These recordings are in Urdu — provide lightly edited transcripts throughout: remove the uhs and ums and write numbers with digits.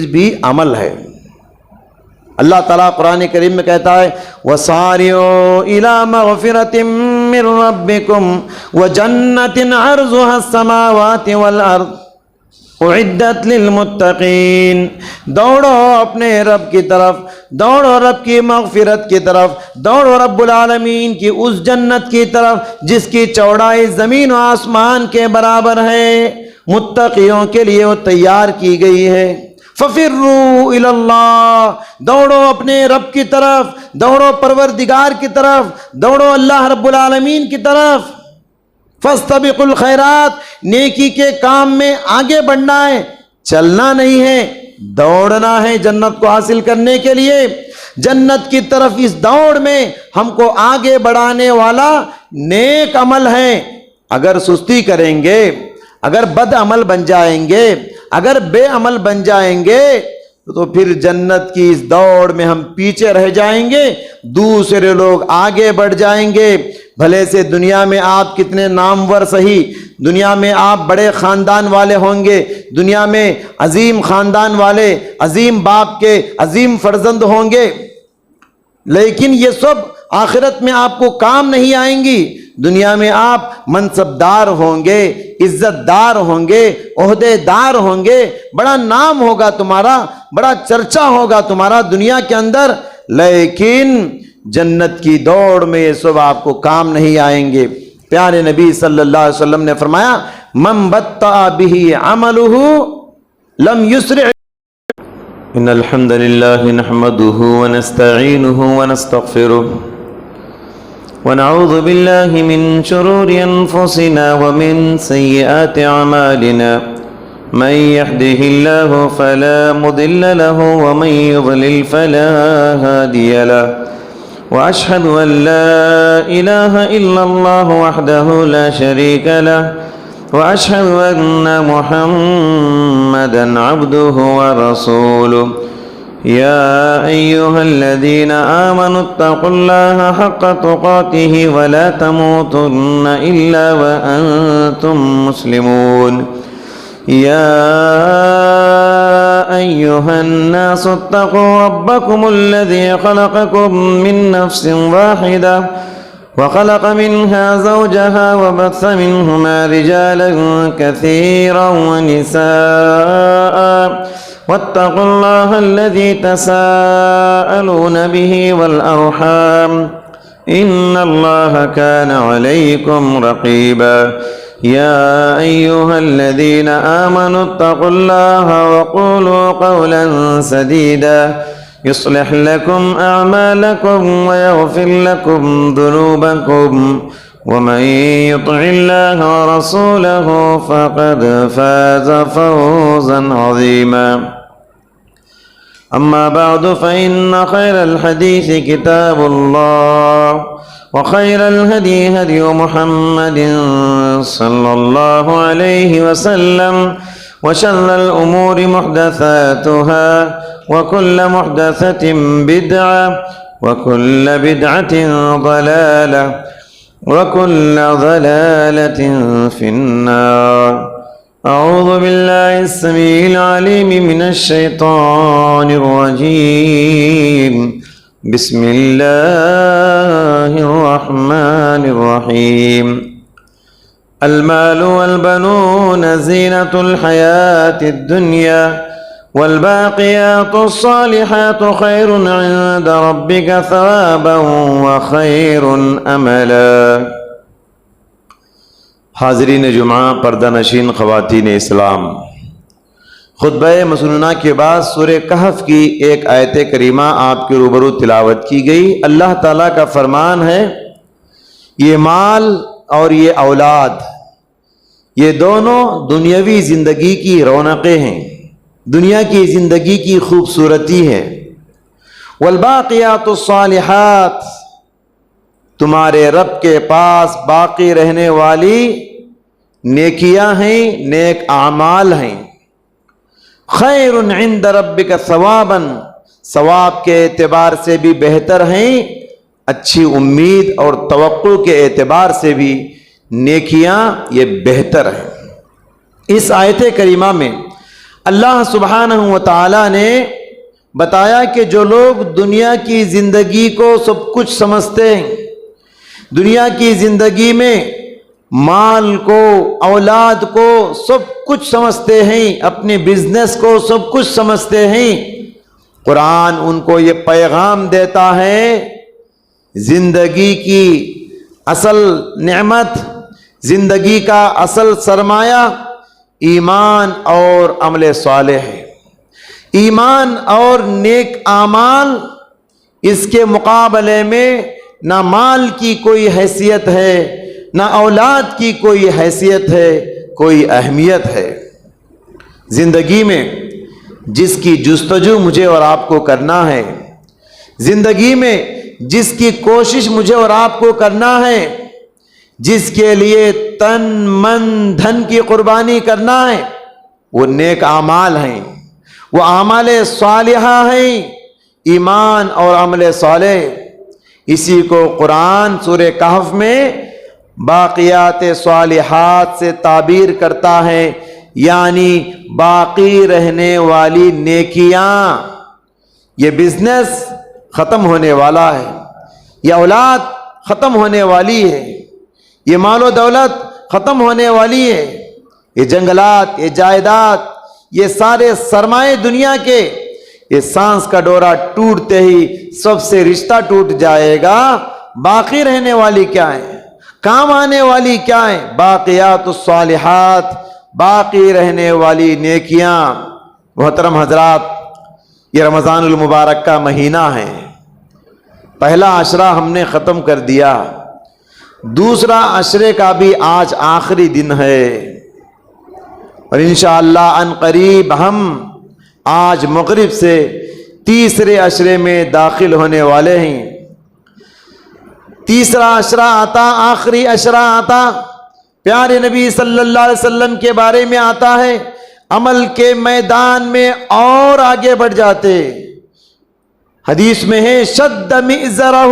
بھی عمل ہے۔ اللہ تعالیٰ قرآن کریم میں کہتا ہے وَسَارِعُوا إِلَىٰ مَغْفِرَةٍ مِّن رَّبِّكُمْ وَجَنَّةٍ عَرْضُهَا السَّمَاوَاتِ وَالْأَرْضُ اعدت للمتقین، دوڑو اپنے رب کی طرف، دوڑو رب کی مغفرت کی طرف، دوڑو رب العالمین کی اس جنت کی طرف جس کی چوڑائی زمین و آسمان کے برابر ہے، متقیوں کے لیے وہ تیار کی گئی ہے۔ فَفِرُّوا إِلَى اللَّهِ، دوڑو اپنے رب کی طرف، دوڑو پروردگار کی طرف، دوڑو اللہ رب العالمین کی طرف۔ فَاسْتَبِقُوا الْخَيْرَاتِ، نیکی کے کام میں آگے بڑھنا ہے، چلنا نہیں ہے، دوڑنا ہے جنت کو حاصل کرنے کے لیے۔ جنت کی طرف اس دوڑ میں ہم کو آگے بڑھانے والا نیک عمل ہے۔ اگر سستی کریں گے، اگر بد عمل بن جائیں گے، اگر بے عمل بن جائیں گے تو پھر جنت کی اس دوڑ میں ہم پیچھے رہ جائیں گے، دوسرے لوگ آگے بڑھ جائیں گے۔ بھلے سے دنیا میں آپ کتنے نامور صحیح، دنیا میں آپ بڑے خاندان والے ہوں گے، دنیا میں عظیم خاندان والے، عظیم باپ کے عظیم فرزند ہوں گے، لیکن یہ سب آخرت میں آپ کو کام نہیں آئیں گی۔ دنیا میں آپ منصبدار ہوں گے، عزت دار ہوں گے، عہدے دار ہوں گے، بڑا نام ہوگا تمہارا، بڑا چرچا ہوگا تمہارا دنیا کے اندر، لیکن جنت کی دوڑ میں یہ سب آپ کو کام نہیں آئیں گے۔ پیارے نبی صلی اللہ علیہ وسلم نے فرمایا من بطأ به عمله لم يسرع۔ ان الحمد لله نحمده ونستعينه ونستغفره ونعوذ بالله من شرور انفسنا ومن سيئات اعمالنا، من يهده الله فلا مضل له ومن يضلل فلا هادي له، وأشهد أن لا إله إلا الله وحده لا شريك له، وأشهد أن محمدًا عبده ورسوله، يا أيها الذين آمنوا اتقوا الله حق تقاته ولا تموتن إلا وأنتم مسلمون، يا أيها الناس اتقوا ربكم الذي خلقكم من نفس واحدة وخلق منها زوجها وبث منهما رجالا كثيرا ونساء، واتقوا الله الذي تساءلون به والأرحام، إن الله كان عليكم رقيبا، يا أيها الذين آمنوا اتقوا الله وقولوا قولا سديدا يصلح لكم أعمالكم ويغفر لكم ذنوبكم، ومن يطع الله ورسوله فقد فاز فوزا عظيما، أما بعد فإن خير الحديث كتاب الله، وخير الهدي هدي محمد صلى الله عليه وسلم، وشر الأمور محدثاتها، وكل محدثة بدعة، وكل بدعة ضلالة، وكل ضلالة في النار۔ أعوذ بالله السميع العليم من الشيطان الرجيم، بسم الله الرحمن الرحيم۔ المال والبنون زينة الحياة الدنيا، والباقيات الصالحات خير عند ربك ثوابا وخير املا۔ حاضرین جمعہ، پردہ نشین خواتین اسلام، خطبہ مسنونہ کے بعد سورہ کہف کی ایک آیت کریمہ آپ کے روبرو تلاوت کی گئی۔ اللہ تعالیٰ کا فرمان ہے یہ مال اور یہ اولاد، یہ دونوں دنیاوی زندگی کی رونقیں ہیں، دنیا کی زندگی کی خوبصورتی ہے۔ والباقیات الصالحات، تمہارے رب کے پاس باقی رہنے والی نیکیاں ہیں، نیک اعمال ہیں۔ خیر عند ربک ثوابا، ثواب کے اعتبار سے بھی بہتر ہیں، اچھی امید اور توقع کے اعتبار سے بھی نیکیاں یہ بہتر ہیں۔ اس آیت کریمہ میں اللہ سبحانہ و تعالی نے بتایا کہ جو لوگ دنیا کی زندگی کو سب کچھ سمجھتے ہیں، دنیا کی زندگی میں مال کو، اولاد کو سب کچھ سمجھتے ہیں، اپنے بزنس کو سب کچھ سمجھتے ہیں، قرآن ان کو یہ پیغام دیتا ہے زندگی کی اصل نعمت، زندگی کا اصل سرمایہ ایمان اور عمل صالح ہے۔ ایمان اور نیک اعمال، اس کے مقابلے میں نہ مال کی کوئی حیثیت ہے، نہ اولاد کی کوئی حیثیت ہے، کوئی اہمیت ہے۔ زندگی میں جس کی جستجو مجھے اور آپ کو کرنا ہے، زندگی میں جس کی کوشش مجھے اور آپ کو کرنا ہے، جس کے لیے تن من دھن کی قربانی کرنا ہے، وہ نیک اعمال ہیں، وہ اعمال صالحہ ہیں، ایمان اور عمل صالح۔ اسی کو قرآن سورہ کہف میں باقیات صالحات سے تعبیر کرتا ہے، یعنی باقی رہنے والی نیکیاں۔ یہ بزنس ختم ہونے والا ہے، یہ اولاد ختم ہونے والی ہے، یہ مال و دولت ختم ہونے والی ہے، یہ جنگلات، یہ جائیداد، یہ سارے سرمائے دنیا کے، یہ سانس کا ڈورا ٹوٹتے ہی سب سے رشتہ ٹوٹ جائے گا۔ باقی رہنے والی کیا ہے، کام آنے والی کیا ہے؟ باقیات الصالحات، باقی رہنے والی نیکیاں۔ محترم حضرات، یہ رمضان المبارک کا مہینہ ہے، پہلا عشرہ ہم نے ختم کر دیا، دوسرا عشرے کا بھی آج آخری دن ہے، اور انشاءاللہ ان قریب ہم آج مغرب سے تیسرے عشرے میں داخل ہونے والے ہیں۔ تیسرا عشرہ آتا، آخری عشرہ آتا، پیارے نبی صلی اللہ علیہ وسلم کے بارے میں آتا ہے، عمل کے میدان میں اور آگے بڑھ جاتے۔ حدیث میں ہے شد مئزرہ،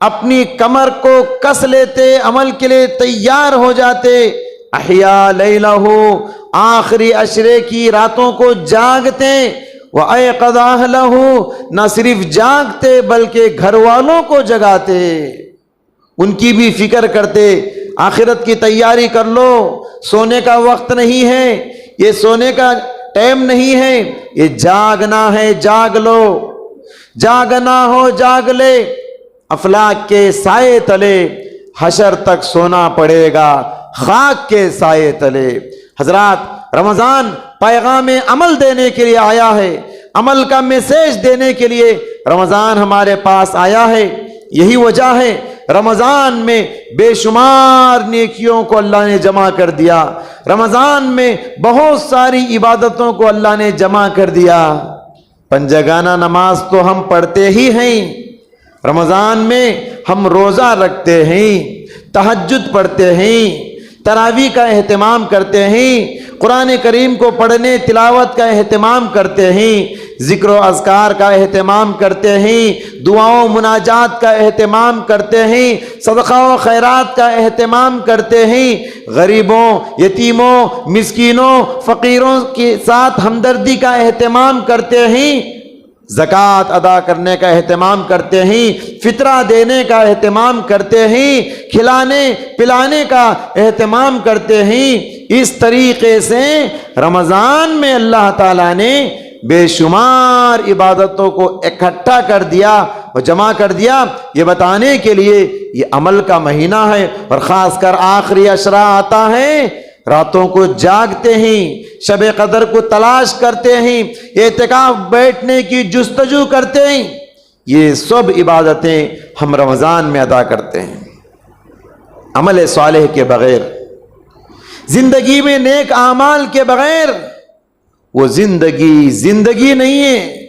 اپنی کمر کو کس لیتے، عمل کے لیے تیار ہو جاتے۔ احیا لیلہ، آخری عشرے کی راتوں کو جاگتے۔ وَأَيْقَظَ أَهْلَهُ، نہ صرف جاگتے بلکہ گھر والوں کو جگاتے، ان کی بھی فکر کرتے۔ آخرت کی تیاری کر لو، سونے کا وقت نہیں ہے، یہ سونے کا ٹائم نہیں ہے، یہ جاگنا ہے، جاگ لو، جاگنا ہو جاگ لے۔ افلاک کے سائے تلے حشر تک سونا پڑے گا، خاک کے سائے تلے۔ حضرات، رمضان پیغام عمل دینے کے لیے آیا ہے، عمل کا میسیج دینے کے لیے رمضان ہمارے پاس آیا ہے۔ یہی وجہ ہے رمضان میں بے شمار نیکیوں کو اللہ نے جمع کر دیا، رمضان میں بہت ساری عبادتوں کو اللہ نے جمع کر دیا۔ پنجگانہ نماز تو ہم پڑھتے ہی ہیں، رمضان میں ہم روزہ رکھتے ہیں، تہجد پڑھتے ہیں، تراویح کا اہتمام کرتے ہیں، قرآن کریم کو پڑھنے تلاوت کا اہتمام کرتے ہیں، ذکر و اذکار کا اہتمام کرتے ہیں، دعاؤں مناجات کا اہتمام کرتے ہیں، صدقہ و خیرات کا اہتمام کرتے ہیں، غریبوں، یتیموں، مسکینوں، فقیروں کے ساتھ ہمدردی کا اہتمام کرتے ہیں، زکوٰۃ ادا کرنے کا اہتمام کرتے ہیں، فطرہ دینے کا اہتمام کرتے ہیں، کھلانے پلانے کا اہتمام کرتے ہیں۔ اس طریقے سے رمضان میں اللہ تعالیٰ نے بے شمار عبادتوں کو اکٹھا کر دیا اور جمع کر دیا، یہ بتانے کے لیے یہ عمل کا مہینہ ہے۔ اور خاص کر آخری عشرہ آتا ہے، راتوں کو جاگتے ہیں، شب قدر کو تلاش کرتے ہیں، اعتکاف بیٹھنے کی جستجو کرتے ہیں، یہ سب عبادتیں ہم رمضان میں ادا کرتے ہیں۔ عمل صالح کے بغیر، زندگی میں نیک اعمال کے بغیر وہ زندگی نہیں ہے۔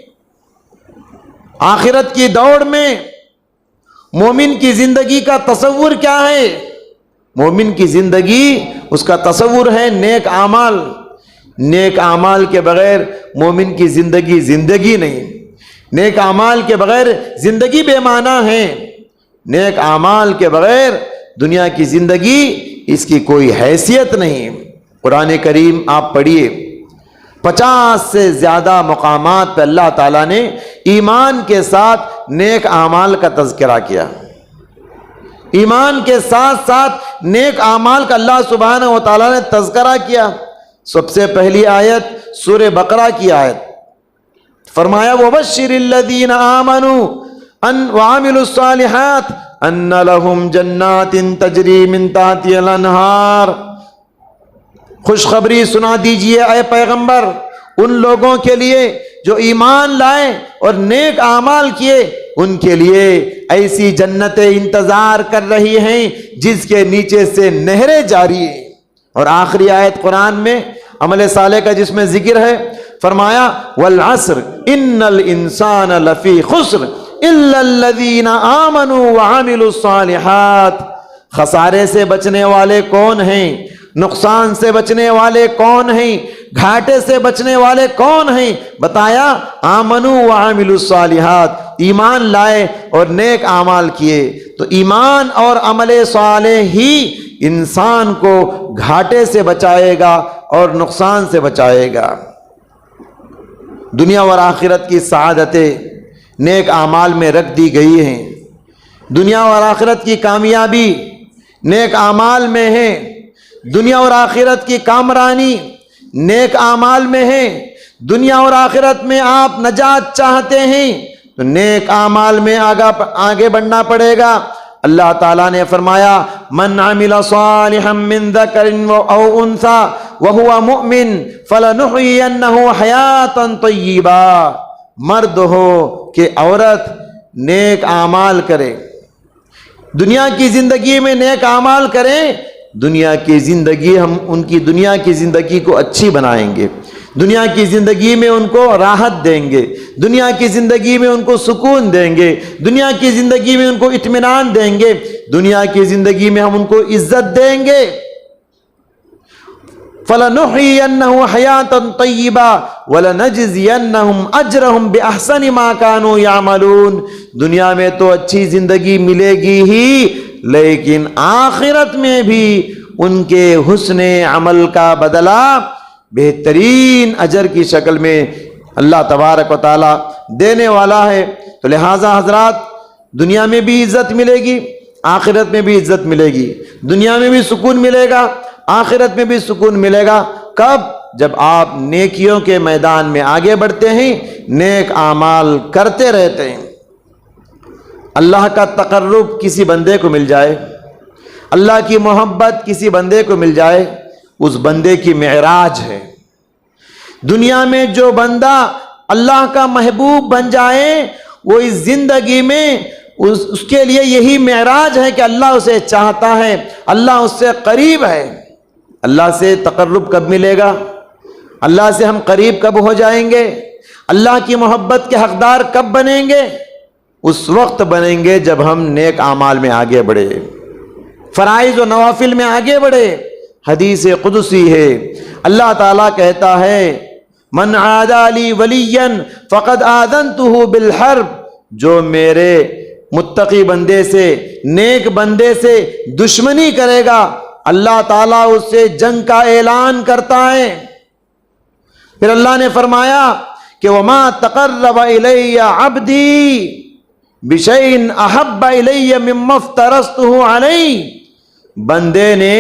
آخرت کی دوڑ میں مومن کی زندگی کا تصور کیا ہے؟ مومن کی زندگی، اس کا تصور ہے نیک اعمال۔ نیک اعمال کے بغیر مومن کی زندگی نہیں، نیک اعمال کے بغیر زندگی بے معنی ہے۔ نیک اعمال کے بغیر دنیا کی زندگی، اس کی کوئی حیثیت نہیں۔ قرآن کریم آپ پڑھیے، 50 سے زیادہ مقامات پہ اللہ تعالیٰ نے ایمان کے ساتھ نیک اعمال کا تذکرہ کیا. ایمان کے ساتھ ساتھ نیک اعمال کا اللہ سبحانہ و تعالیٰ نے تذکرہ کیا. سب سے پہلی آیت سورہ بقرہ کی آیت, فرمایا وَبَشِّرِ الَّذِينَ آمَنُوا وَعَمِلُوا الصَّالِحَاتِ أَنَّ لَهُمْ جَنَّاتٍ تَجْرِي مِن تَحْتِهَا الْأَنْهَارُ. خوشخبری سنا دیجئے اے پیغمبر ان لوگوں کے لیے جو ایمان لائے اور نیک اعمال کیے, ان کے لیے ایسی جنتیں انتظار کر رہی ہیں جس کے نیچے سے نہریں جاری ہیں. اور آخری آیت قرآن میں عمل صالح کا جس میں ذکر ہے, فرمایا والعصر ان الانسان لفی خسر الا الذین آمنوا وعملوا الصالحات. خسارے سے بچنے والے کون ہیں, نقصان سے بچنے والے کون ہیں, گھاٹے سے بچنے والے کون ہیں؟ بتایا آمنوا وعملوا الصالحات, ایمان لائے اور نیک اعمال کیے. تو ایمان اور عمل صالح ہی انسان کو گھاٹے سے بچائے گا اور نقصان سے بچائے گا. دنیا اور آخرت کی سعادتیں نیک اعمال میں رکھ دی گئی ہیں. دنیا اور آخرت کی کامیابی نیک اعمال میں ہے. دنیا اور آخرت کی کامرانی نیک اعمال میں ہے. دنیا اور آخرت میں آپ نجات چاہتے ہیں تو نیک اعمال میں آگے بڑھنا پڑے گا. اللہ تعالیٰ نے فرمایا من عمل صالحا من ذکر او انثى وهو مؤمن فلنحيينه حیاتا طیبا. مرد ہو کہ عورت نیک اعمال کرے, دنیا کی زندگی میں نیک اعمال کریں. دنیا کی زندگی ہم ان کی دنیا کی زندگی کو اچھی بنائیں گے, دنیا کی زندگی میں ان کو راحت دیں گے, دنیا کی زندگی میں ان کو سکون دیں گے, دنیا کی زندگی میں ان کو اطمینان دیں گے, دنیا کی زندگی میں ہم ان کو عزت دیں گے. فَلَنُحْيِيَنَّهُ حَيَاةً طَيِّبًا وَلَنَجْزِيَنَّهُمْ أَجْرَهُمْ بِأَحْسَنِ مَا كَانُوا يَعْمَلُونَ. دنیا میں تو اچھی زندگی ملے گی ہی, لیکن آخرت میں بھی ان کے حسن عمل کا بدلہ بہترین اجر کی شکل میں اللہ تبارک و تعالی دینے والا ہے. تو لہٰذا حضرات, دنیا میں بھی عزت ملے گی, آخرت میں بھی عزت ملے گی. دنیا میں بھی سکون ملے گا, آخرت میں بھی سکون ملے گا. کب؟ جب آپ نیکیوں کے میدان میں آگے بڑھتے ہیں, نیک اعمال کرتے رہتے ہیں. اللہ کا تقرب کسی بندے کو مل جائے, اللہ کی محبت کسی بندے کو مل جائے, اس بندے کی معراج ہے. دنیا میں جو بندہ اللہ کا محبوب بن جائے, وہ اس زندگی میں اس کے لیے یہی معراج ہے کہ اللہ اسے چاہتا ہے, اللہ اس سے قریب ہے. اللہ سے تقرب کب ملے گا؟ اللہ سے ہم قریب کب ہو جائیں گے؟ اللہ کی محبت کے حقدار کب بنیں گے؟ اس وقت بنیں گے جب ہم نیک اعمال میں آگے بڑھے, فرائض و نوافل میں آگے بڑھے. حدیث قدسی ہے, اللہ تعالیٰ کہتا ہے من عادى لي وليا فقد آذنته بالحرب. جو میرے متقی بندے سے, نیک بندے سے دشمنی کرے گا, اللہ تعالیٰ اس سے جنگ کا اعلان کرتا ہے. پھر اللہ نے فرمایا کہ وما تقرب الی عبدی بشیء احب الی مما افترضته علیہ. بندے نے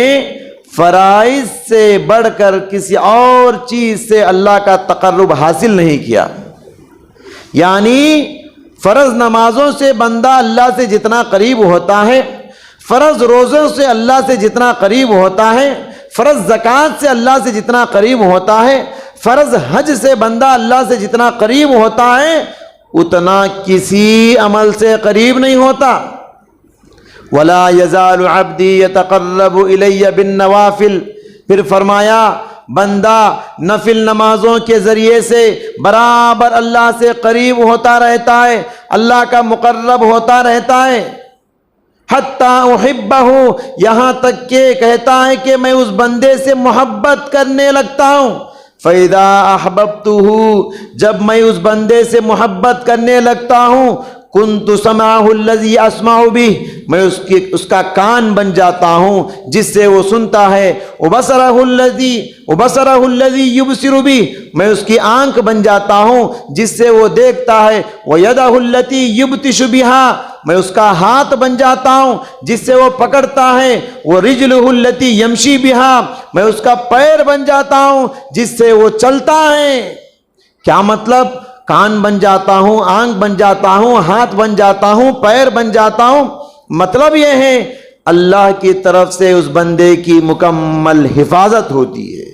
فرائض سے بڑھ کر کسی اور چیز سے اللہ کا تقرب حاصل نہیں کیا. یعنی فرض نمازوں سے بندہ اللہ سے جتنا قریب ہوتا ہے, فرض روزوں سے اللہ سے جتنا قریب ہوتا ہے, فرض زکوٰۃ سے اللہ سے جتنا قریب ہوتا ہے, فرض حج سے بندہ اللہ سے جتنا قریب ہوتا ہے, اتنا کسی عمل سے قریب نہیں ہوتا. ولا يزال عبدی يتقرب الی بالنوافل. پھر فرمایا بندہ نفل نمازوں کے ذریعے سے برابر اللہ سے قریب ہوتا رہتا ہے, اللہ کا مقرب ہوتا رہتا ہے. حتی احبہ, یہاں تک کہ کہتا ہے کہ میں اس بندے سے محبت کرنے لگتا ہوں. فَإِذَا أَحْبَبْتُهُ, جب میں اس بندے سے محبت کرنے لگتا ہوں, کنت سمعہ الذی اسمع بہ، میں اس کا کان بن جاتا ہوں جس سے وہ سنتا ہے، وبصرہ الذی یبصر بہ، میں اس کی آنکھ بن جاتا ہوں جس سے وہ دیکھتا ہے، ویدہ التی یبطش بہا، میں اس کا ہاتھ بن جاتا ہوں جس سے وہ پکڑتا ہے، ورجلہ التی یمشی بہا، میں اس کا پیر بن جاتا ہوں جس سے وہ چلتا ہے۔ کیا مطلب؟ کان بن جاتا ہوں، آنکھ بن جاتا ہوں، ہاتھ بن جاتا ہوں، پیر بن جاتا ہوں۔ مطلب یہ ہے اللہ کی طرف سے اس بندے کی مکمل حفاظت ہوتی ہے۔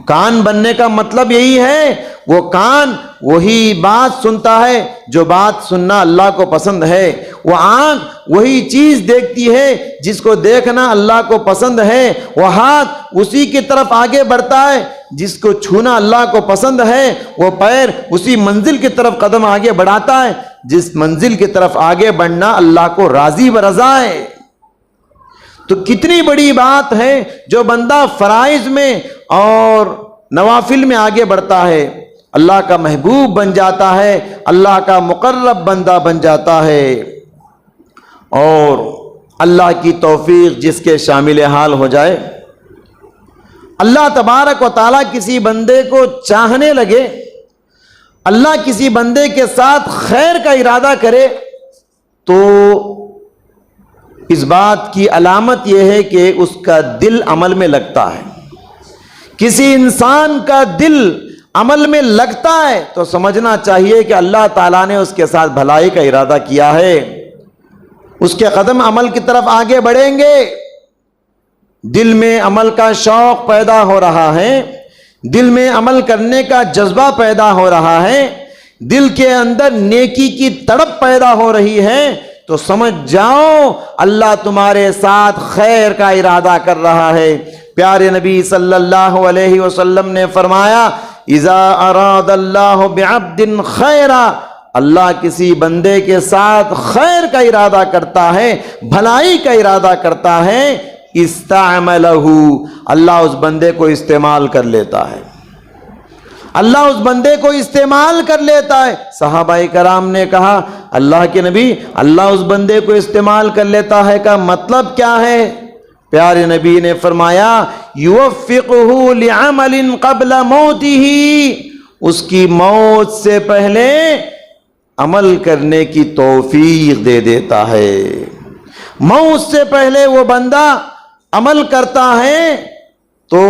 کان بننے کا مطلب یہی ہے، وہ کان وہی بات سنتا ہے جو بات سننا اللہ کو پسند ہے، وہ آنکھ وہی چیز دیکھتی ہے جس کو دیکھنا اللہ کو پسند ہے، وہ ہاتھ اسی کی طرف آگے بڑھتا ہے جس کو چھونا اللہ کو پسند ہے، وہ پیر اسی منزل کی طرف قدم آگے بڑھاتا ہے جس منزل کی طرف آگے بڑھنا اللہ کو راضی برضا ہے۔ تو کتنی بڑی بات ہے جو بندہ فرائض میں اور نوافل میں آگے بڑھتا ہے، اللہ کا محبوب بن جاتا ہے، اللہ کا مقرب بندہ بن جاتا ہے، اور اللہ کی توفیق جس کے شامل حال ہو جائے۔ اللہ تبارک و تعالیٰ کسی بندے کو چاہنے لگے، اللہ کسی بندے کے ساتھ خیر کا ارادہ کرے، تو اس بات کی علامت یہ ہے کہ اس کا دل عمل میں لگتا ہے۔ کسی انسان کا دل عمل میں لگتا ہے تو سمجھنا چاہیے کہ اللہ تعالیٰ نے اس کے ساتھ بھلائی کا ارادہ کیا ہے، اس کے قدم عمل کی طرف آگے بڑھیں گے۔ دل میں عمل کا شوق پیدا ہو رہا ہے، دل میں عمل کرنے کا جذبہ پیدا ہو رہا ہے، دل کے اندر نیکی کی تڑپ پیدا ہو رہی ہے، تو سمجھ جاؤ اللہ تمہارے ساتھ خیر کا ارادہ کر رہا ہے۔ پیارے نبی صلی اللہ علیہ وسلم نے فرمایا، اذا اراد اللہ بعبد خیرا، اللہ کسی بندے کے ساتھ خیر کا ارادہ کرتا ہے، بھلائی کا ارادہ کرتا ہے، استعملہ، اللہ اس بندے کو استعمال کر لیتا ہے، اللہ اس بندے کو استعمال کر لیتا ہے۔ صحابہ کرام نے کہا، اللہ کے نبی، اللہ اس بندے کو استعمال کر لیتا ہے کا مطلب کیا ہے؟ پیارے نبی نے فرمایا، یوفقہ لعمل قبل موتہ، اس کی موت سے پہلے عمل کرنے کی توفیق دے دیتا ہے۔ موت سے پہلے وہ بندہ عمل کرتا ہے تو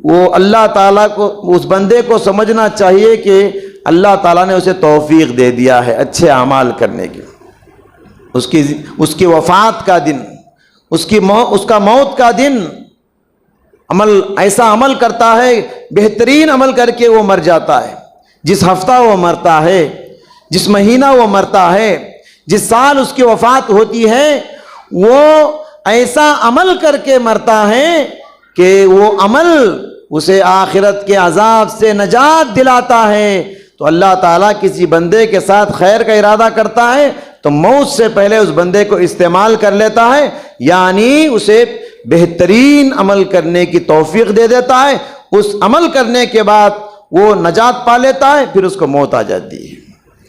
وہ اللہ تعالیٰ کو، اس بندے کو سمجھنا چاہیے کہ اللہ تعالیٰ نے اسے توفیق دے دیا ہے اچھے اعمال کرنے کی۔ اس کی وفات کا دن، اس کا موت کا دن، ایسا عمل کرتا ہے، بہترین عمل کر کے وہ مر جاتا ہے۔ جس ہفتہ وہ مرتا ہے، جس مہینہ وہ مرتا ہے، جس سال اس کی وفات ہوتی ہے، وہ ایسا عمل کر کے مرتا ہے کہ وہ عمل اسے آخرت کے عذاب سے نجات دلاتا ہے۔ تو اللہ تعالیٰ کسی بندے کے ساتھ خیر کا ارادہ کرتا ہے تو موت سے پہلے اس بندے کو استعمال کر لیتا ہے، یعنی اسے بہترین عمل کرنے کی توفیق دے دیتا ہے۔ اس عمل کرنے کے بعد وہ نجات پا لیتا ہے، پھر اس کو موت آ جاتی ہے۔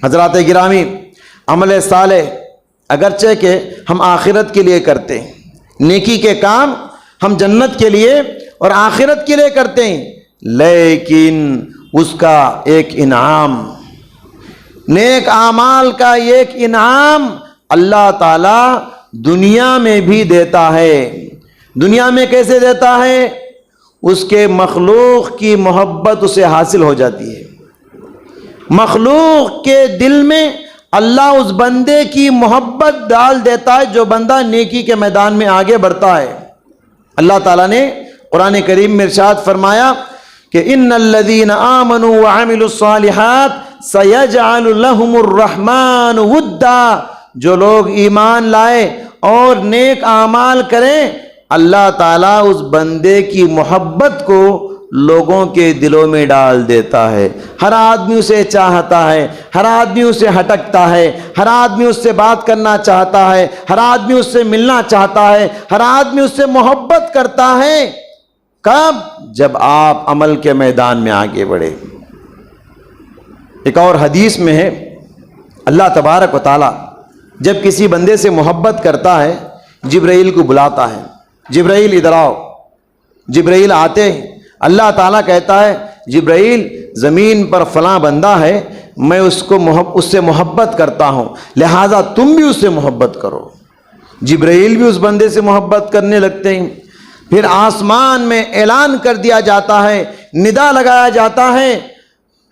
حضرات گرامی، عمل صالح اگرچہ کہ ہم آخرت کے لیے کرتے ہیں، نیکی کے کام ہم جنت کے لیے اور آخرت کے لیے کرتے ہیں، لیکن اس کا ایک انعام، نیک اعمال کا ایک انعام اللہ تعالیٰ دنیا میں بھی دیتا ہے۔ دنیا میں کیسے دیتا ہے؟ اس کے مخلوق کی محبت اسے حاصل ہو جاتی ہے۔ مخلوق کے دل میں اللہ اس بندے کی محبت ڈال دیتا ہے جو بندہ نیکی کے میدان میں آگے بڑھتا ہے۔ اللہ تعالیٰ نے قرآن کریم میں ارشاد فرمایا کہ ان الذین آمنوا وعملوا الصالحات سیجعل لهم الرحمن ودا، جو لوگ ایمان لائے اور نیک اعمال کریں، اللہ تعالیٰ اس بندے کی محبت کو لوگوں کے دلوں میں ڈال دیتا ہے۔ ہر آدمی اسے چاہتا ہے، ہر آدمی اسے ہٹکتا ہے، ہر آدمی اس سے بات کرنا چاہتا ہے، ہر آدمی اس سے ملنا چاہتا ہے، ہر آدمی اس سے محبت کرتا ہے۔ کب؟ جب آپ عمل کے میدان میں آگے بڑھے۔ ایک اور حدیث میں ہے، اللہ تبارک و تعالیٰ جب کسی بندے سے محبت کرتا ہے جبرائیل کو بلاتا ہے، جبرائیل ادھر آؤ، جبرائیل آتے ہیں، اللہ تعالیٰ کہتا ہے جبرائیل زمین پر فلاں بندہ ہے، میں اس سے محبت کرتا ہوں، لہٰذا تم بھی اس سے محبت کرو۔ جبرائیل بھی اس بندے سے محبت کرنے لگتے ہیں۔ پھر آسمان میں اعلان کر دیا جاتا ہے، ندا لگایا جاتا ہے،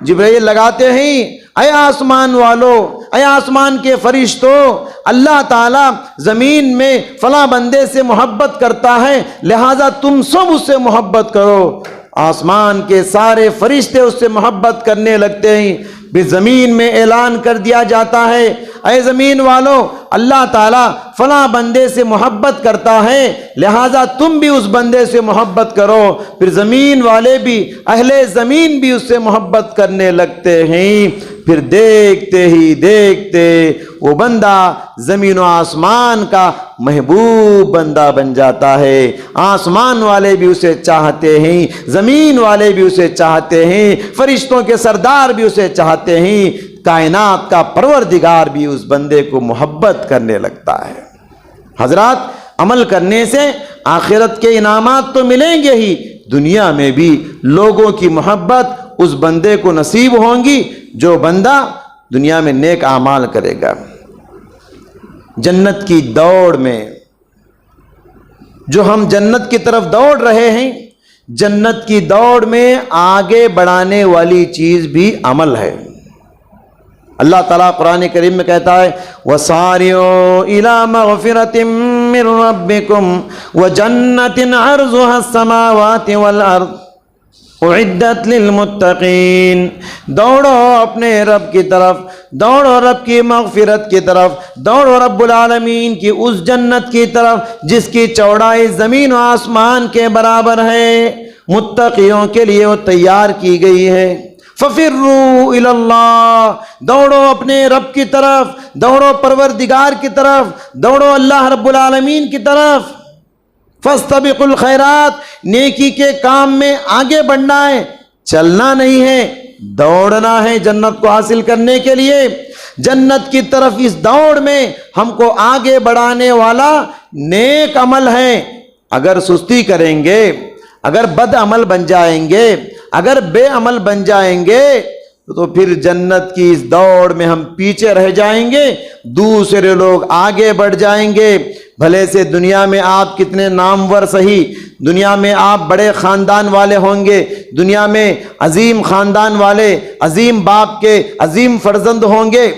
جبرائیل لگاتے ہیں، اے آسمان والو، اے آسمان کے فرشتوں، اللہ تعالیٰ زمین میں فلاں بندے سے محبت کرتا ہے، لہٰذا تم سب اس سے محبت کرو۔ آسمان کے سارے فرشتے اس سے محبت کرنے لگتے ہیں۔ پھر زمین میں اعلان کر دیا جاتا ہے، اے زمین والو، اللہ تعالیٰ فلاں بندے سے محبت کرتا ہے، لہٰذا تم بھی اس بندے سے محبت کرو۔ پھر زمین والے بھی، اہل زمین بھی اس سے محبت کرنے لگتے ہیں۔ پھر دیکھتے ہی دیکھتے وہ بندہ زمین و آسمان کا محبوب بندہ بن جاتا ہے۔ آسمان والے بھی اسے چاہتے ہیں، زمین والے بھی اسے چاہتے ہیں، فرشتوں کے سردار بھی اسے چاہتے ہیں، کائنات کا پروردگار بھی اس بندے کو محبت کرنے لگتا ہے۔ حضرات، عمل کرنے سے آخرت کے انعامات تو ملیں گے ہی، دنیا میں بھی لوگوں کی محبت اس بندے کو نصیب ہوں گی جو بندہ دنیا میں نیک اعمال کرے گا۔ جنت کی دوڑ میں جو ہم جنت کی طرف دوڑ رہے ہیں، جنت کی دوڑ میں آگے بڑھانے والی چیز بھی عمل ہے۔ اللہ تعالیٰ قرآن کریم میں کہتا ہے وَسَارِعُوا إِلَىٰ مَغْفِرَةٍ مِّن رَّبِّكُمْ وَجَنَّةٍ عَرْضُهَا السَّمَاوَاتِ وَالْأَرْضُ اعدت للمتقین۔ دوڑو اپنے رب کی طرف، دوڑو رب کی مغفرت کی طرف، دوڑو رب العالمین کی اس جنت کی طرف جس کی چوڑائی زمین و آسمان کے برابر ہے، متقیوں کے لیے وہ تیار کی گئی ہے۔ فَفِرُّوا إِلَى اللَّهِ، دوڑو اپنے رب کی طرف، دوڑو پروردگار کی طرف، دوڑو اللہ رب العالمین کی طرف۔ فاستبقوا الخیرات، نیکی کے کام میں آگے بڑھنا ہے، چلنا نہیں ہے، دوڑنا ہے جنت کو حاصل کرنے کے لیے۔ جنت کی طرف اس دوڑ میں ہم کو آگے بڑھانے والا نیک عمل ہے۔ اگر سستی کریں گے، اگر بد عمل بن جائیں گے، اگر بے عمل بن جائیں گے تو پھر جنت کی اس دوڑ میں ہم پیچھے رہ جائیں گے، دوسرے لوگ آگے بڑھ جائیں گے۔ بھلے سے دنیا میں آپ کتنے نامور صحیح، دنیا میں آپ بڑے خاندان والے ہوں گے، دنیا میں عظیم خاندان والے، عظیم باپ کے عظیم فرزند ہوں گے،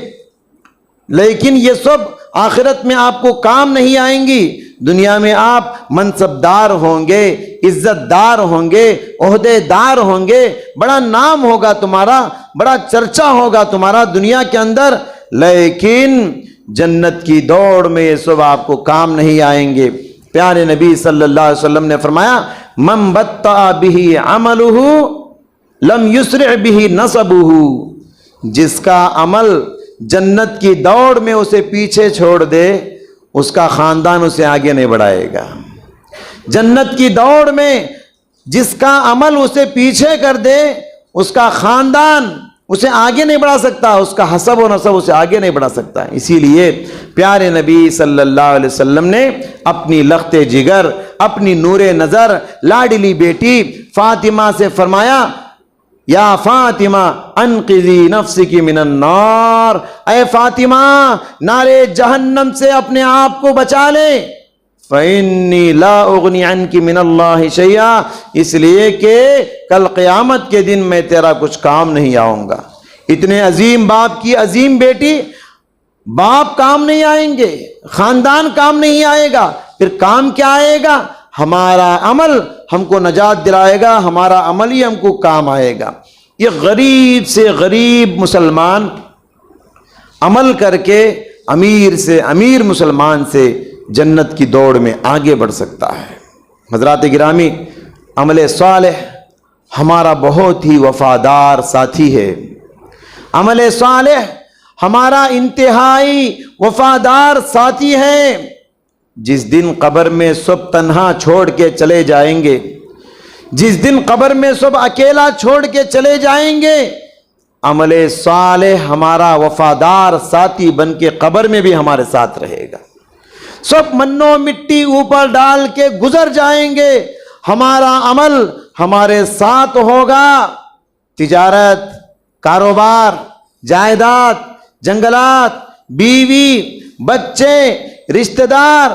لیکن یہ سب آخرت میں آپ کو کام نہیں آئیں گی۔ دنیا میں آپ منصب دار ہوں گے، عزت دار ہوں گے، عہدے دار ہوں گے، بڑا نام ہوگا تمہارا، بڑا چرچا ہوگا تمہارا دنیا کے اندر، لیکن جنت کی دوڑ میں یہ سب آپ کو کام نہیں آئیں گے۔ پیارے نبی صلی اللہ علیہ وسلم نے فرمایا من بطأ به عملہ لم یسرع به نسبہ، جس کا عمل جنت کی دوڑ میں اسے پیچھے چھوڑ دے اس کا خاندان اسے آگے نہیں بڑھائے گا۔ جنت کی دوڑ میں جس کا عمل اسے پیچھے کر دے اس کا خاندان اسے آگے نہیں بڑھا سکتا، اس کا حسب و نسب اسے آگے نہیں بڑھا سکتا۔ اسی لیے پیارے نبی صلی اللہ علیہ وسلم نے اپنی لخت جگر، اپنی نور نظر، لاڈلی بیٹی فاطمہ سے فرمایا یا فاطمہ انقذی نفسکی من النار، اے فاطمہ نارے جہنم سے اپنے آپ کو بچا لے، فَإِنِّي لَا أُغْنِي عَنْكِ مِنَ اللَّهِ شَيْئًا، اس لیے کہ کل قیامت کے دن میں تیرا کچھ کام نہیں آؤں گا۔ اتنے عظیم باپ کی عظیم بیٹی، باپ کام نہیں آئیں گے، خاندان کام نہیں آئے گا، پھر کام کیا آئے گا؟ ہمارا عمل ہم کو نجات دلائے گا، ہمارا عمل ہی ہم کو کام آئے گا۔ یہ غریب سے غریب مسلمان عمل کر کے امیر سے امیر مسلمان سے جنت کی دوڑ میں آگے بڑھ سکتا ہے۔ حضرات گرامی، عمل صالح ہمارا بہت ہی وفادار ساتھی ہے۔ عمل صالح ہمارا انتہائی وفادار ساتھی ہے۔ جس دن قبر میں سب تنہا چھوڑ کے چلے جائیں گے، جس دن قبر میں سب اکیلا چھوڑ کے چلے جائیں گے، عمل صالح ہمارا وفادار ساتھی بن کے قبر میں بھی ہمارے ساتھ رہے گا۔ سب منو مٹی اوپر ڈال کے گزر جائیں گے، ہمارا عمل ہمارے ساتھ ہوگا۔ تجارت، کاروبار، جائیداد، جنگلات، بیوی، بچے، رشتہ دار،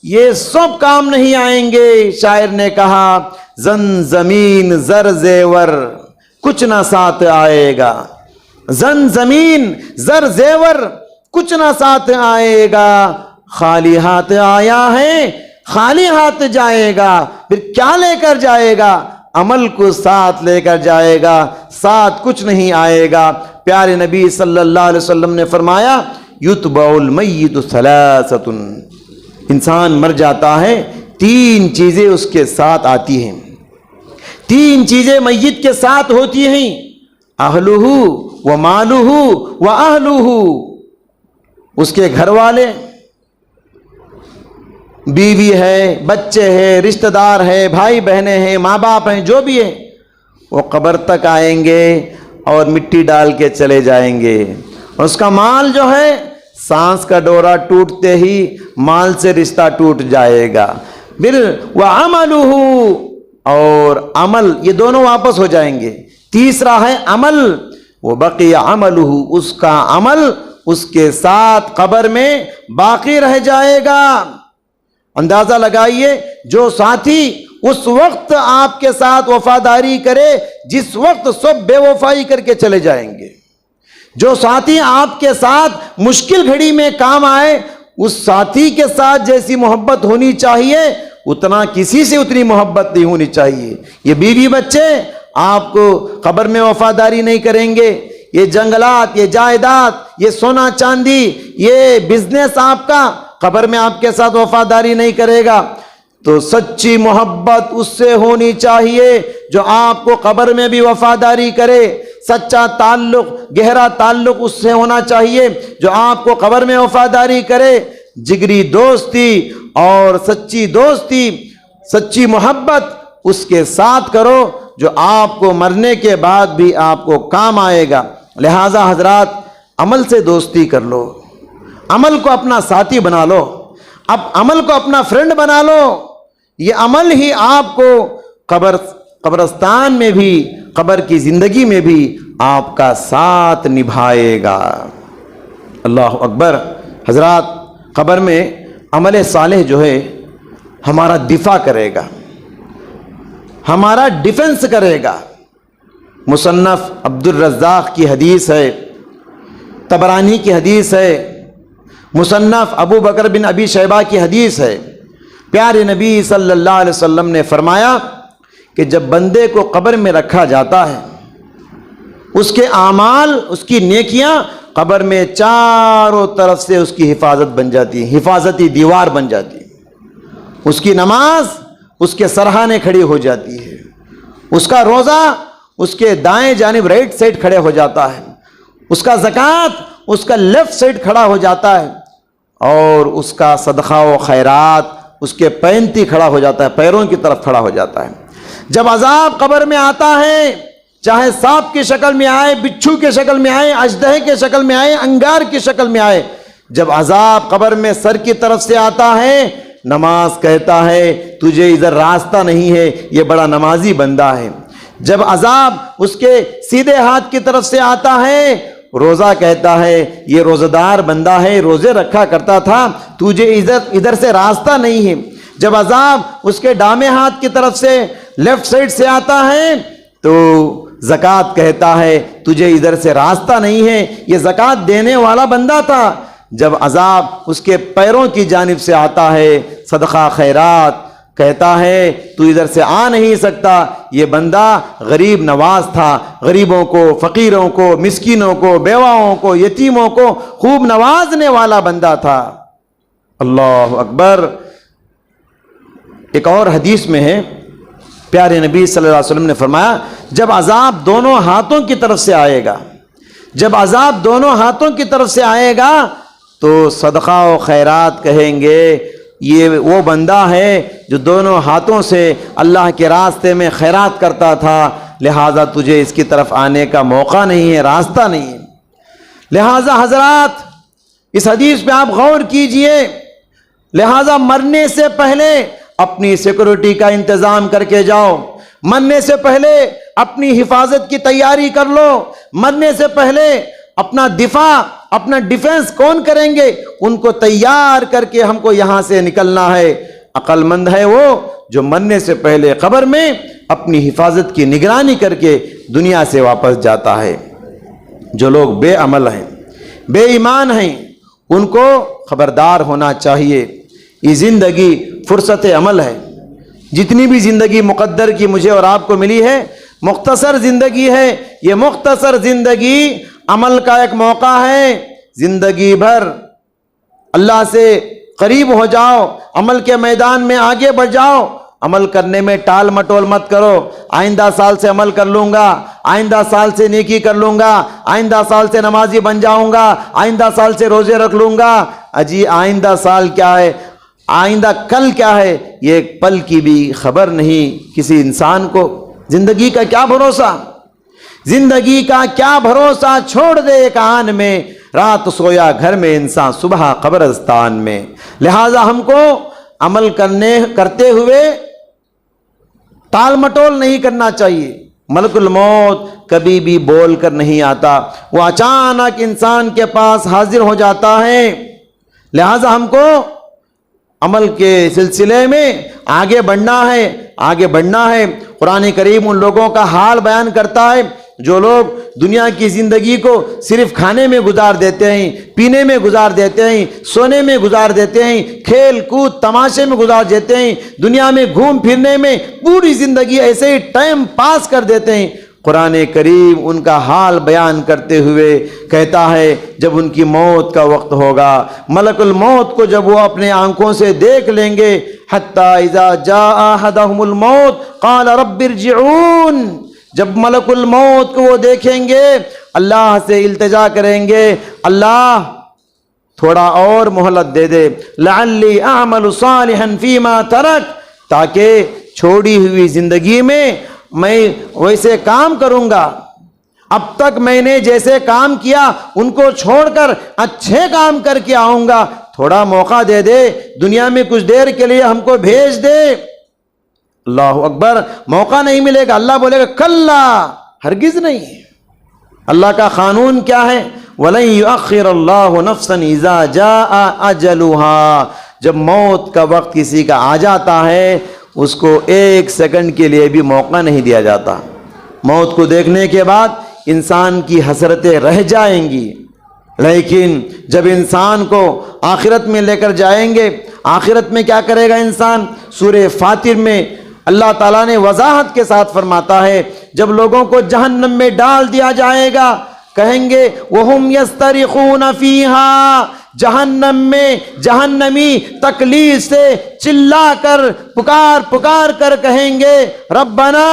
یہ سب کام نہیں آئیں گے۔ شاعر نے کہا زن زمین زر زیور کچھ نہ ساتھ آئے گا، زن زمین زر زیور کچھ نہ ساتھ آئے گا، خالی ہاتھ آیا ہے خالی ہاتھ جائے گا۔ پھر کیا لے کر جائے گا؟ عمل کو ساتھ لے کر جائے گا، ساتھ کچھ نہیں آئے گا۔ پیارے نبی صلی اللہ علیہ وسلم نے فرمایا یتبع المیت ثلاثۃ، انسان مر جاتا ہے 3 چیزیں اس کے ساتھ آتی ہیں، 3 چیزیں میت کے ساتھ ہوتی ہیں، اہلہ و مالہ و اہلہ، اس کے گھر والے، بیوی ہے، بچے ہیں، رشتہ دار ہے، بھائی بہنیں ہیں، ماں باپ ہیں، جو بھی ہے، وہ قبر تک آئیں گے اور مٹی ڈال کے چلے جائیں گے۔ اور اس کا مال جو ہے، سانس کا ڈورا ٹوٹتے ہی مال سے رشتہ ٹوٹ جائے گا۔ پھر وَعَمَلُهُ، اور عمل، یہ دونوں واپس ہو جائیں گے۔ تیسرا ہے عمل، وَبَقِيَ عَمَلُهُ، اس کا عمل اس کے ساتھ قبر میں باقی رہ جائے گا۔ اندازہ لگائیے، جو ساتھی اس وقت آپ کے ساتھ وفاداری کرے جس وقت سب بے وفائی کر کے چلے جائیں گے، جو ساتھی آپ کے ساتھ مشکل گھڑی میں کام آئے، اس ساتھی کے ساتھ جیسی محبت ہونی چاہیے اتنا کسی سے اتنی محبت نہیں ہونی چاہیے۔ یہ بیوی بچے آپ کو قبر میں وفاداری نہیں کریں گے، یہ جنگلات، یہ جائیداد، یہ سونا چاندی، یہ بزنس آپ کا قبر میں آپ کے ساتھ وفاداری نہیں کرے گا۔ تو سچی محبت اس سے ہونی چاہیے جو آپ کو قبر میں بھی وفاداری کرے، سچا تعلق، گہرا تعلق اس سے ہونا چاہیے جو آپ کو قبر میں وفاداری کرے۔ جگری دوستی اور سچی دوستی، سچی محبت اس کے ساتھ کرو جو آپ کو مرنے کے بعد بھی آپ کو کام آئے گا۔ لہٰذا حضرات، عمل سے دوستی کر لو، عمل کو اپنا ساتھی بنا لو، اب عمل کو اپنا فرینڈ بنا لو۔ یہ عمل ہی آپ کو قبرستان میں بھی، قبر کی زندگی میں بھی آپ کا ساتھ نبھائے گا۔ اللہ اکبر۔ حضرات، قبر میں عمل صالح جو ہے ہمارا دفاع کرے گا، ہمارا ڈیفنس کرے گا۔ مصنف عبد الرزاق کی حدیث ہے، طبرانی کی حدیث ہے، مصنف ابو بکر بن ابی شیبہ کی حدیث ہے۔ پیارے نبی صلی اللہ علیہ وسلم نے فرمایا کہ جب بندے کو قبر میں رکھا جاتا ہے، اس کے اعمال، اس کی نیکیاں قبر میں چاروں طرف سے اس کی حفاظت بن جاتی ہے، حفاظتی دیوار بن جاتی ہے۔ اس کی نماز اس کے سرہانے کھڑی ہو جاتی ہے، اس کا روزہ اس کے دائیں جانب رائٹ سائڈ کھڑے ہو جاتا ہے، اس کا زکوٰۃ اس کا لیفٹ سائڈ کھڑا ہو جاتا ہے، اور اس کا صدقہ و خیرات اس کے پینتی کھڑا ہو جاتا ہے، پیروں کی طرف کھڑا ہو جاتا ہے۔ جب عذاب قبر میں آتا ہے، چاہے سانپ کی شکل میں آئے، بچھو کی شکل میں آئے، اژدہے کی شکل میں آئے، انگار کی شکل میں آئے، جب عذاب قبر میں سر کی طرف سے آتا ہے، نماز کہتا ہے تجھے ادھر راستہ نہیں ہے، یہ بڑا نمازی بندہ ہے۔ جب عذاب اس کے سیدھے ہاتھ کی طرف سے آتا ہے، روزہ کہتا ہے یہ روزہ دار بندہ ہے، روزے رکھا کرتا تھا، تجھے ادھر سے راستہ نہیں ہے۔ جب عذاب اس کے دامیں ہاتھ کی طرف سے، لیفٹ سائڈ سے آتا ہے، تو زکوٰۃ کہتا ہے تجھے ادھر سے راستہ نہیں ہے، یہ زکوٰۃ دینے والا بندہ تھا۔ جب عذاب اس کے پیروں کی جانب سے آتا ہے، صدقہ خیرات کہتا ہے تو ادھر سے آ نہیں سکتا، یہ بندہ غریب نواز تھا، غریبوں کو، فقیروں کو، مسکینوں کو، بیواؤں کو، یتیموں کو خوب نوازنے والا بندہ تھا۔ اللہ اکبر۔ ایک اور حدیث میں ہے، پیارے نبی صلی اللہ علیہ وسلم نے فرمایا جب عذاب دونوں ہاتھوں کی طرف سے آئے گا، جب عذاب دونوں ہاتھوں کی طرف سے آئے گا تو صدقہ و خیرات کہیں گے یہ وہ بندہ ہے جو دونوں ہاتھوں سے اللہ کے راستے میں خیرات کرتا تھا، لہٰذا تجھے اس کی طرف آنے کا موقع نہیں ہے، راستہ نہیں ہے۔ لہٰذا حضرات اس حدیث پہ آپ غور کیجئے، لہٰذا مرنے سے پہلے اپنی سیکورٹی کا انتظام کر کے جاؤ، مرنے سے پہلے اپنی حفاظت کی تیاری کر لو، مرنے سے پہلے اپنا دفاع، اپنا ڈیفنس کون کریں گے، ان کو تیار کر کے ہم کو یہاں سے نکلنا ہے۔ عقل مند ہے وہ جو مرنے سے پہلے قبر میں اپنی حفاظت کی نگرانی کر کے دنیا سے واپس جاتا ہے۔ جو لوگ بے عمل ہیں، بے ایمان ہیں، ان کو خبردار ہونا چاہیے، یہ زندگی فرصت عمل ہے۔ جتنی بھی زندگی مقدر کی مجھے اور آپ کو ملی ہے، مختصر زندگی ہے۔ یہ مختصر زندگی عمل کا ایک موقع ہے۔ زندگی بھر اللہ سے قریب ہو جاؤ، عمل کے میدان میں آگے بڑھ جاؤ، عمل کرنے میں ٹال مٹول مت کرو۔ آئندہ سال سے عمل کر لوں گا، آئندہ سال سے نیکی کر لوں گا، آئندہ سال سے نمازی بن جاؤں گا، آئندہ سال سے روزے رکھ لوں گا۔ اجی آئندہ سال کیا ہے، آئندہ کل کیا ہے، یہ ایک پل کی بھی خبر نہیں کسی انسان کو۔ زندگی کا کیا بھروسہ، زندگی کا کیا بھروسہ، چھوڑ دے ایک آن میں، رات سویا گھر میں انسان، صبح قبرستان میں۔ لہٰذا ہم کو عمل کرتے ہوئے ٹال مٹول نہیں کرنا چاہیے۔ ملک الموت کبھی بھی بول کر نہیں آتا، وہ اچانک انسان کے پاس حاضر ہو جاتا ہے۔ لہٰذا ہم کو عمل کے سلسلے میں آگے بڑھنا ہے، آگے بڑھنا ہے۔ قرآن کریم ان لوگوں کا حال بیان کرتا ہے جو لوگ دنیا کی زندگی کو صرف کھانے میں گزار دیتے ہیں، پینے میں گزار دیتے ہیں، سونے میں گزار دیتے ہیں، کھیل کود تماشے میں گزار دیتے ہیں، دنیا میں گھوم پھرنے میں پوری زندگی ایسے ہی ٹائم پاس کر دیتے ہیں۔ قرآن کریم ان کا حال بیان کرتے ہوئے کہتا ہے جب ان کی موت کا وقت ہوگا، ملک الموت کو جب وہ اپنے آنکھوں سے دیکھ لیں گے، حتی اذا جاء احدهم الموت قال رب ارجعون، جب ملک الموت کو وہ دیکھیں گے اللہ سے التجا کریں گے، اللہ تھوڑا اور مہلت دے دے، لعلی اعمل صالحا فیما ترک، تاکہ چھوڑی ہوئی زندگی میں میں ویسے کام کروں گا، اب تک میں نے جیسے کام کیا ان کو چھوڑ کر اچھے کام کر کے آؤں گا، تھوڑا موقع دے دے، دنیا میں کچھ دیر کے لیے ہم کو بھیج دے۔ اللہ اکبر، موقع نہیں ملے گا، اللہ بولے گا کلا، ہرگز نہیں۔ اللہ کا قانون کیا ہے؟ وَلَن يُؤَخِّرَ اللَّهُ نَفْسًا إِذَا جَاءَ أَجَلُهَا، جب موت کا وقت کسی کا آ جاتا ہے اس کو ایک سیکنڈ کے لیے بھی موقع نہیں دیا جاتا۔ موت کو دیکھنے کے بعد انسان کی حسرتیں رہ جائیں گی، لیکن جب انسان کو آخرت میں لے کر جائیں گے، آخرت میں کیا کرے گا انسان؟ سورہ فاطر میں اللہ تعالیٰ نے وضاحت کے ساتھ فرماتا ہے جب لوگوں کو جہنم میں ڈال دیا جائے گا، کہیں گے وَهُمْ يَسْتَرِخُونَ فِيهَا، جہنم میں جہنمی تکلیف سے چلا کر پکار کر کہیں گے ربنا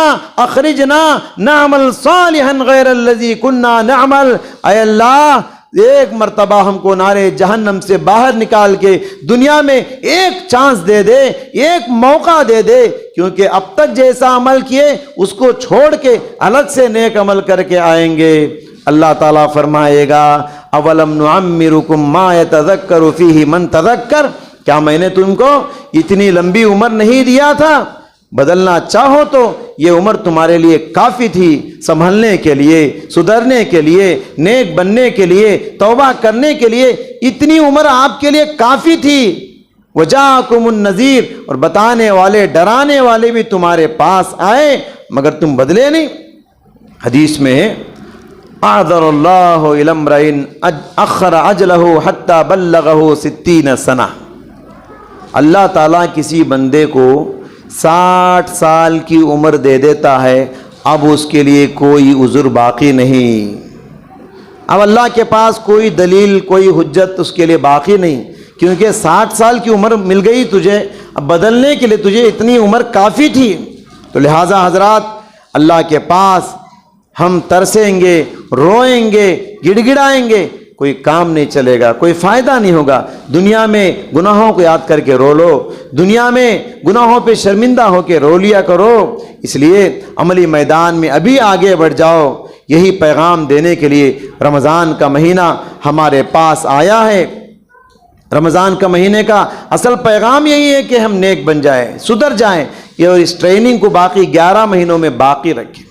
اخرجنا نعمل صالحا غیر الذی کننا نعمل، اے اللہ ایک مرتبہ ہم کو نارے جہنم سے باہر نکال کے دنیا میں ایک چانس دے دے، ایک موقع دے دے، کیونکہ اب تک جیسا عمل کیے اس کو چھوڑ کے الگ سے نیک عمل کر کے آئیں گے۔ اللہ تعالیٰ فرمائے گا اولم نعمرکم ما یتذکر فیہ من تذکر، کیا میں نے تم کو اتنی لمبی عمر نہیں دیا تھا؟ بدلنا چاہو تو یہ عمر تمہارے لیے کافی تھی، سنبھلنے کے لیے، سدھرنے کے لیے، نیک بننے کے لیے، توبہ کرنے کے لیے اتنی عمر آپ کے لیے کافی تھی۔ وجاءکم النذیر، اور بتانے والے ڈرانے والے بھی تمہارے پاس آئے مگر تم بدلے نہیں۔ حدیث میں ہے اعذر اللہ الی امرئ اخر اجلہ حتی بلغہ 60 سنہ، اللہ تعالیٰ کسی بندے کو 60 سال کی عمر دے دیتا ہے، اب اس کے لیے کوئی عذر باقی نہیں، اب اللہ کے پاس کوئی دلیل کوئی حجت اس کے لیے باقی نہیں، کیونکہ 60 سال کی عمر مل گئی تجھے، اب بدلنے کے لیے تجھے اتنی عمر کافی تھی۔ تو لہٰذا حضرات اللہ کے پاس ہم ترسیں گے، روئیں گے، گڑ گڑائیں گے، کوئی کام نہیں چلے گا، کوئی فائدہ نہیں ہوگا۔ دنیا میں گناہوں کو یاد کر کے رو لو، دنیا میں گناہوں پہ شرمندہ ہو کے رو لیا کرو۔ اس لیے عملی میدان میں ابھی آگے بڑھ جاؤ۔ یہی پیغام دینے کے لیے رمضان کا مہینہ ہمارے پاس آیا ہے۔ رمضان کا مہینے کا اصل پیغام یہی ہے کہ ہم نیک بن جائیں، سدھر جائیں، اور اس ٹریننگ کو باقی 11 مہینوں میں باقی رکھیں۔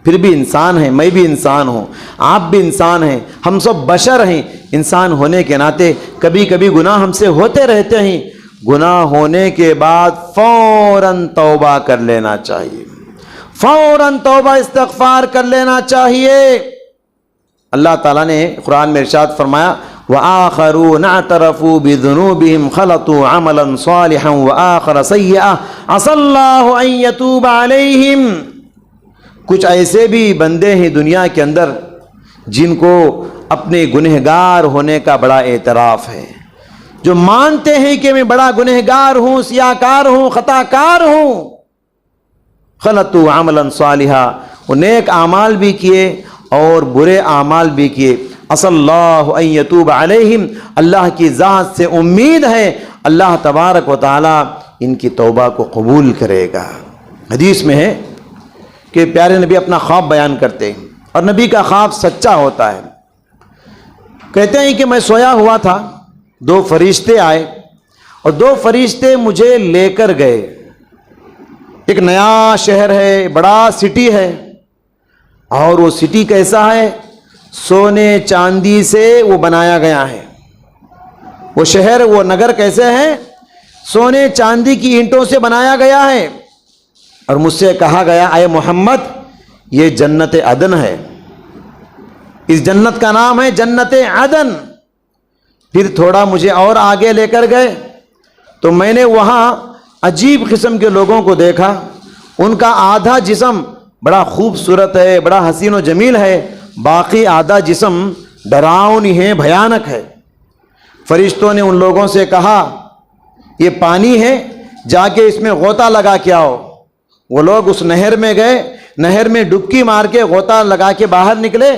پھر بھی انسان ہیں، میں بھی انسان ہوں، آپ بھی انسان ہیں، ہم سب بشر ہیں۔ انسان ہونے کے ناطے کبھی کبھی گناہ ہم سے ہوتے رہتے ہیں۔ گناہ ہونے کے بعد فوراً توبہ کر لینا چاہیے، فوراً توبہ استغفار کر لینا چاہیے۔ اللہ تعالیٰ نے قرآن میں ارشاد فرمایا وَآخَرُونَ اعْتَرَفُوا بِذُنُوبِهِمْ خَلَطُوا عَمَلًا صَالِحًا وَآخَرَ سَيِّئًا عَسَى اللَّهُ أَن يَتُوبَ عَلَيْهِمْ۔ کچھ ایسے بھی بندے ہیں دنیا کے اندر جن کو اپنے گنہگار ہونے کا بڑا اعتراف ہے، جو مانتے ہیں کہ میں بڑا گنہگار ہوں، سیاہکار ہوں، خطا کار ہوں۔ خلطوا عملا صالحا، وہ نیک اعمال بھی کیے اور برے اعمال بھی کیے۔ عسى اللہ ان یتوب علیہم، اللہ کی ذات سے امید ہے اللہ تبارک و تعالی ان کی توبہ کو قبول کرے گا۔ حدیث میں ہے کہ پیارے نبی اپنا خواب بیان کرتے ہیں، اور نبی کا خواب سچا ہوتا ہے۔ کہتے ہیں کہ میں سویا ہوا تھا، 2 فرشتے آئے اور 2 فرشتے مجھے لے کر گئے۔ ایک نیا شہر ہے، بڑا سٹی ہے، اور وہ سٹی کیسا ہے؟ سونے چاندی سے وہ بنایا گیا ہے۔ وہ شہر، وہ نگر کیسے ہے؟ سونے چاندی کی اینٹوں سے بنایا گیا ہے۔ اور مجھ سے کہا گیا اے محمد یہ جنت عدن ہے، اس جنت کا نام ہے جنت عدن۔ پھر تھوڑا مجھے اور آگے لے کر گئے تو میں نے وہاں عجیب قسم کے لوگوں کو دیکھا۔ ان کا آدھا جسم بڑا خوبصورت ہے، بڑا حسین و جمیل ہے، باقی آدھا جسم ڈراؤنی ہے، بھیانک ہے۔ فرشتوں نے ان لوگوں سے کہا یہ پانی ہے، جا کے اس میں غوطہ لگا کے آؤ۔ وہ لوگ اس نہر میں گئے، نہر میں ڈبکی مار کے غوطہ لگا کے باہر نکلے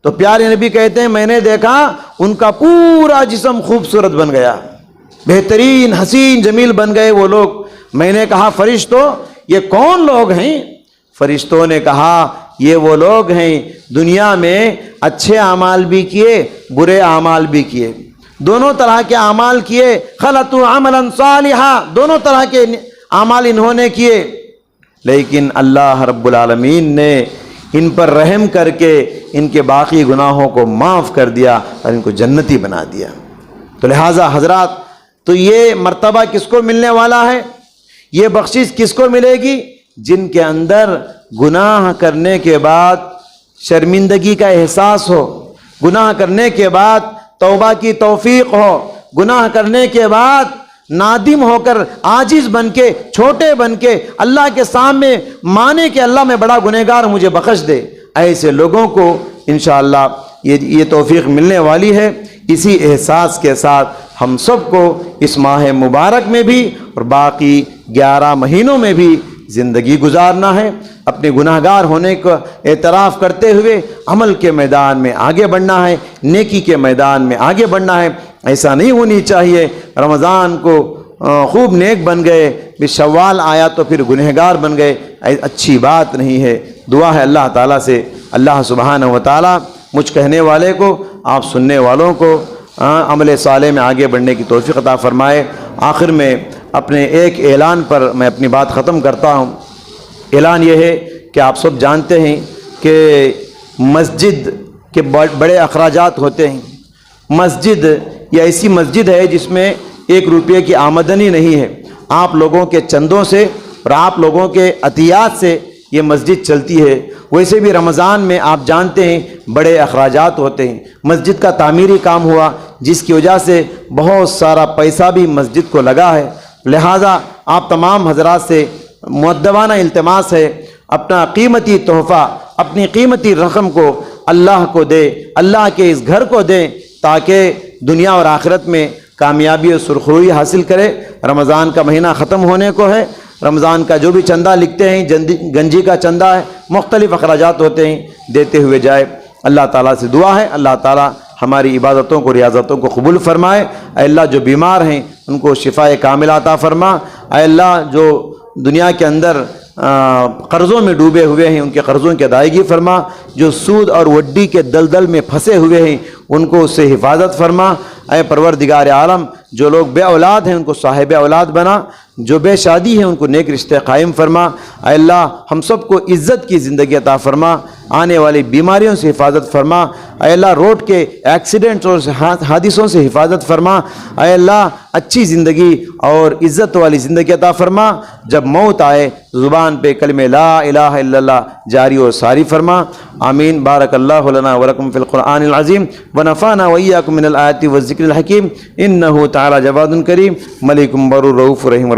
تو پیارے نبی کہتے ہیں میں نے دیکھا ان کا پورا جسم خوبصورت بن گیا، بہترین حسین جمیل بن گئے وہ لوگ۔ میں نے کہا فرشتوں یہ کون لوگ ہیں؟ فرشتوں نے کہا یہ وہ لوگ ہیں دنیا میں اچھے اعمال بھی کیے، برے اعمال بھی کیے، دونوں طرح کے اعمال کیے۔ خلطوا عملا صالحا، دونوں طرح کے اعمال انہوں نے کیے، لیکن اللہ رب العالمین نے ان پر رحم کر کے ان کے باقی گناہوں کو معاف کر دیا اور ان کو جنتی بنا دیا۔ تو لہٰذا حضرات، تو یہ مرتبہ کس کو ملنے والا ہے؟ یہ بخشش کس کو ملے گی؟ جن کے اندر گناہ کرنے کے بعد شرمندگی کا احساس ہو، گناہ کرنے کے بعد توبہ کی توفیق ہو، گناہ کرنے کے بعد نادم ہو کر عاجز بن کے، چھوٹے بن کے اللہ کے سامنے مانے کہ اللہ میں بڑا گنہگار ہوں، مجھے بخش دے۔ ایسے لوگوں کو انشاءاللہ یہ توفیق ملنے والی ہے۔ اسی احساس کے ساتھ ہم سب کو اس ماہ مبارک میں بھی اور باقی 11 مہینوں میں بھی زندگی گزارنا ہے، اپنے گناہگار ہونے کا اعتراف کرتے ہوئے عمل کے میدان میں آگے بڑھنا ہے، نیکی کے میدان میں آگے بڑھنا ہے۔ ایسا نہیں ہونی چاہیے رمضان کو خوب نیک بن گئے، پھر شوال آیا تو پھر گنہگار بن گئے، اچھی بات نہیں ہے۔ دعا ہے اللہ تعالیٰ سے اللہ سبحانہ و تعالیٰ مجھ کہنے والے کو، آپ سننے والوں کو عمل صالح میں آگے بڑھنے کی توفیق عطا فرمائے۔ آخر میں اپنے ایک اعلان پر میں اپنی بات ختم کرتا ہوں۔ اعلان یہ ہے کہ آپ سب جانتے ہیں کہ مسجد کے بڑے اخراجات ہوتے ہیں۔ مسجد یہ ایسی مسجد ہے جس میں 1 روپے کی آمدنی نہیں ہے، آپ لوگوں کے چندوں سے اور آپ لوگوں کے عطیات سے یہ مسجد چلتی ہے۔ ویسے بھی رمضان میں آپ جانتے ہیں بڑے اخراجات ہوتے ہیں۔ مسجد کا تعمیری کام ہوا جس کی وجہ سے بہت سارا پیسہ بھی مسجد کو لگا ہے، لہٰذا آپ تمام حضرات سے مؤدبانہ التماس ہے اپنا قیمتی تحفہ، اپنی قیمتی رقم کو اللہ کو دے، اللہ کے اس گھر کو دیں تاکہ دنیا اور آخرت میں کامیابی اور سرخروئی حاصل کرے۔ رمضان کا مہینہ ختم ہونے کو ہے، رمضان کا جو بھی چندہ لکھتے ہیں، گنجی کا چندہ ہے، مختلف اخراجات ہوتے ہیں، دیتے ہوئے جائے۔ اللہ تعالیٰ سے دعا ہے اللہ تعالیٰ ہماری عبادتوں کو ریاضتوں کو قبول فرمائے۔ اے اللہ جو بیمار ہیں ان کو شفاء کاملہ عطا فرما۔ اے اللہ جو دنیا کے اندر قرضوں میں ڈوبے ہوئے ہیں ان کے قرضوں کی ادائیگی فرما۔ جو سود اور وڈی کے دلدل میں پھنسے ہوئے ہیں ان کو اس سے حفاظت فرما۔ اے پروردگار عالم جو لوگ بے اولاد ہیں ان کو صاحب اولاد بنا، جو بے شادی ہیں ان کو نیک رشتے قائم فرما۔ اے اللہ ہم سب کو عزت کی زندگی عطا فرما، آنے والی بیماریوں سے حفاظت فرما۔ اے اللہ روڈ کے ایکسیڈنٹس اور حادثوں سے حفاظت فرما۔ اے اللہ اچھی زندگی اور عزت والی زندگی عطا فرما۔ جب موت آئے زبان پہ کلمہ لا الہ الا اللہ جاری اور ساری فرما۔ آمین۔ بارک اللہ لنا ولکم فی القرآن العظیم ونفعنا وإیاکم من الآیات والذکر الحکیم، انہ تعالی جواد کریم ملک بر رؤوف رحیم۔